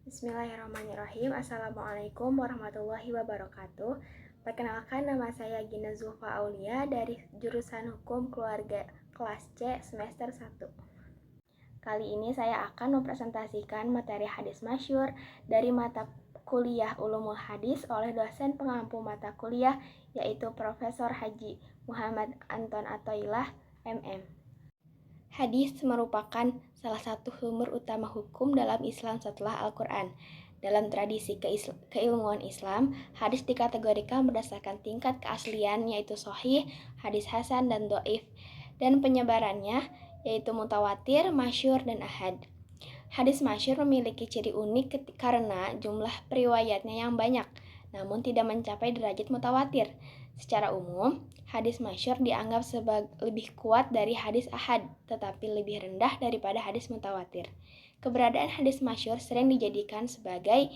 Bismillahirrahmanirrahim. Assalamualaikum warahmatullahi wabarakatuh. Perkenalkan, nama saya Gina Zulfa Aulia dari jurusan Hukum Keluarga kelas C semester 1. Kali ini saya akan mempresentasikan materi hadis masyhur dari mata kuliah Ulumul Hadis oleh dosen pengampu mata kuliah yaitu Profesor Haji Muhammad Anton Athoillah, MM. Hadis merupakan salah satu sumber utama hukum dalam Islam setelah Al-Quran. Dalam tradisi keilmuan Islam, hadis dikategorikan berdasarkan tingkat keaslian yaitu sahih, hadis hasan, dan dhaif, dan penyebarannya yaitu mutawatir, masyhur, dan ahad. Hadis masyhur memiliki ciri unik karena jumlah periwayatnya yang banyak, namun tidak mencapai derajat mutawatir. Secara umum, hadis masyhur dianggap lebih kuat dari hadis ahad, tetapi lebih rendah daripada hadis mutawatir. Keberadaan hadis masyhur sering dijadikan sebagai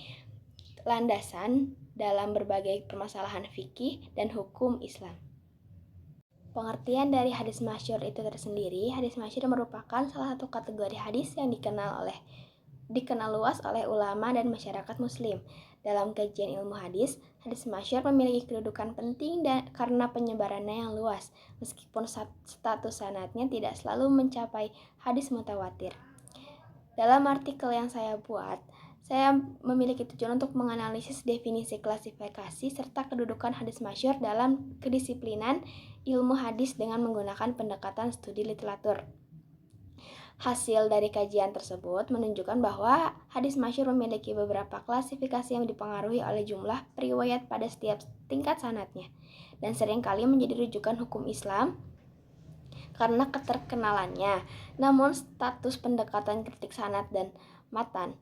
landasan dalam berbagai permasalahan fikih dan hukum Islam. Pengertian dari hadis masyhur itu tersendiri, hadis masyhur merupakan salah satu kategori hadis yang dikenal luas oleh ulama dan masyarakat muslim. Dalam kajian ilmu hadis, hadis masyhur memiliki kedudukan penting karena penyebarannya yang luas, meskipun status sanadnya tidak selalu mencapai hadis mutawatir. Dalam artikel yang saya buat, saya memiliki tujuan untuk menganalisis definisi klasifikasi serta kedudukan hadis masyhur dalam kedisiplinan ilmu hadis dengan menggunakan pendekatan studi literatur. Hasil dari kajian tersebut menunjukkan bahwa hadis masyhur memiliki beberapa klasifikasi yang dipengaruhi oleh jumlah periwayat pada setiap tingkat sanadnya dan seringkali menjadi rujukan hukum Islam karena keterkenalannya. Namun status pendekatan kritik sanad dan matan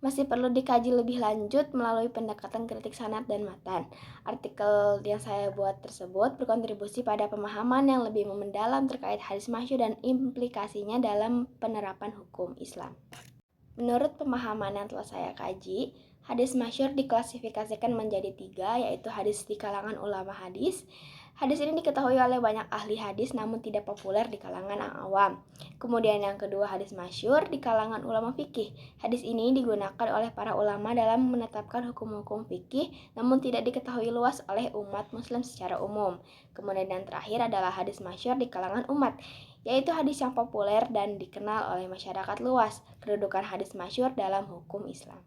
masih perlu dikaji lebih lanjut melalui pendekatan kritik sanad dan matan. Artikel yang saya buat tersebut berkontribusi pada pemahaman yang lebih mendalam terkait hadis masyhur dan implikasinya dalam penerapan hukum Islam. Menurut pemahaman yang telah saya kaji, hadis masyhur diklasifikasikan menjadi 3, yaitu hadis di kalangan ulama hadis. Hadis ini diketahui oleh banyak ahli hadis namun tidak populer di kalangan awam. Kemudian yang kedua, hadis masyhur di kalangan ulama fikih. Hadis ini digunakan oleh para ulama dalam menetapkan hukum-hukum fikih namun tidak diketahui luas oleh umat muslim secara umum. Kemudian yang terakhir adalah hadis masyhur di kalangan umat, yaitu hadis yang populer dan dikenal oleh masyarakat luas. Kedudukan hadis masyhur dalam hukum Islam.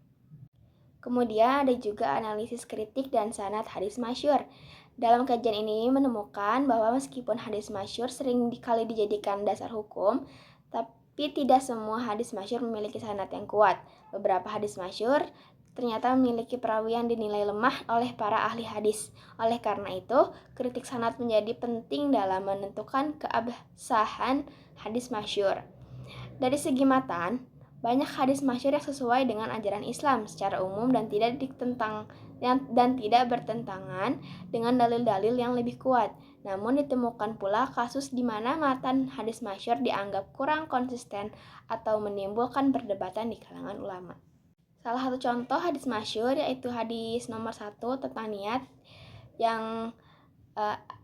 Kemudian ada juga analisis kritik dan sanad hadis masyhur. Dalam kajian ini menemukan bahwa meskipun hadis masyhur sering kali dijadikan dasar hukum, tapi tidak semua hadis masyhur memiliki sanad yang kuat. Beberapa hadis masyhur ternyata memiliki perawi yang dinilai lemah oleh para ahli hadis. Oleh karena itu, kritik sanad menjadi penting dalam menentukan keabsahan hadis masyhur. Dari segi matan, banyak hadis masyhur yang sesuai dengan ajaran Islam secara umum dan tidak bertentangan dengan dalil-dalil yang lebih kuat. Namun ditemukan pula kasus di mana matan hadis masyhur dianggap kurang konsisten atau menimbulkan perdebatan di kalangan ulama. Salah satu contoh hadis masyhur yaitu hadis nomor 1 tentang niat yang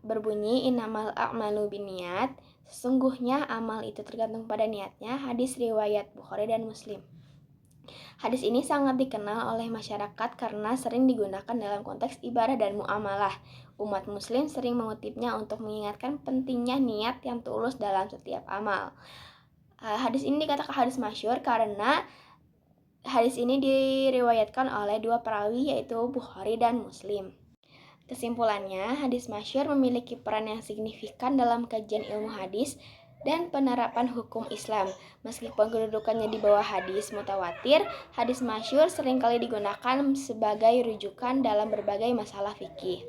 berbunyi innamal a'malu binniyat. Sesungguhnya amal itu tergantung pada niatnya. Hadis riwayat Bukhari dan Muslim. Hadis ini sangat dikenal oleh masyarakat karena sering digunakan dalam konteks ibadah dan muamalah. Umat muslim sering mengutipnya untuk mengingatkan pentingnya niat yang tulus dalam setiap amal. Hadis ini dikatakan hadis masyhur karena hadis ini diriwayatkan oleh 2 perawi yaitu Bukhari dan Muslim. Kesimpulannya, hadis masyhur memiliki peran yang signifikan dalam kajian ilmu hadis dan penerapan hukum Islam. Meskipun kedudukannya di bawah hadis mutawatir, hadis masyhur seringkali digunakan sebagai rujukan dalam berbagai masalah fikih.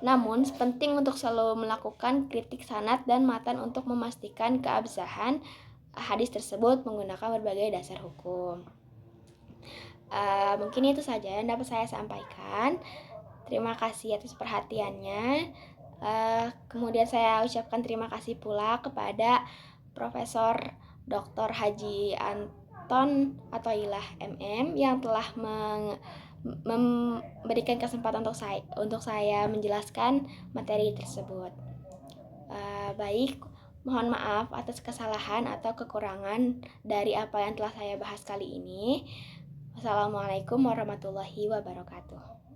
Namun, penting untuk selalu melakukan kritik sanad dan matan untuk memastikan keabsahan hadis tersebut menggunakan berbagai dasar hukum. Mungkin itu saja yang dapat saya sampaikan. Terima kasih atas perhatiannya. Kemudian saya ucapkan terima kasih pula kepada Profesor Dr. Haji Anton Athoillah MM yang telah memberikan kesempatan untuk saya menjelaskan materi tersebut. Baik, mohon maaf atas kesalahan atau kekurangan dari apa yang telah saya bahas kali ini. Wassalamualaikum warahmatullahi wabarakatuh.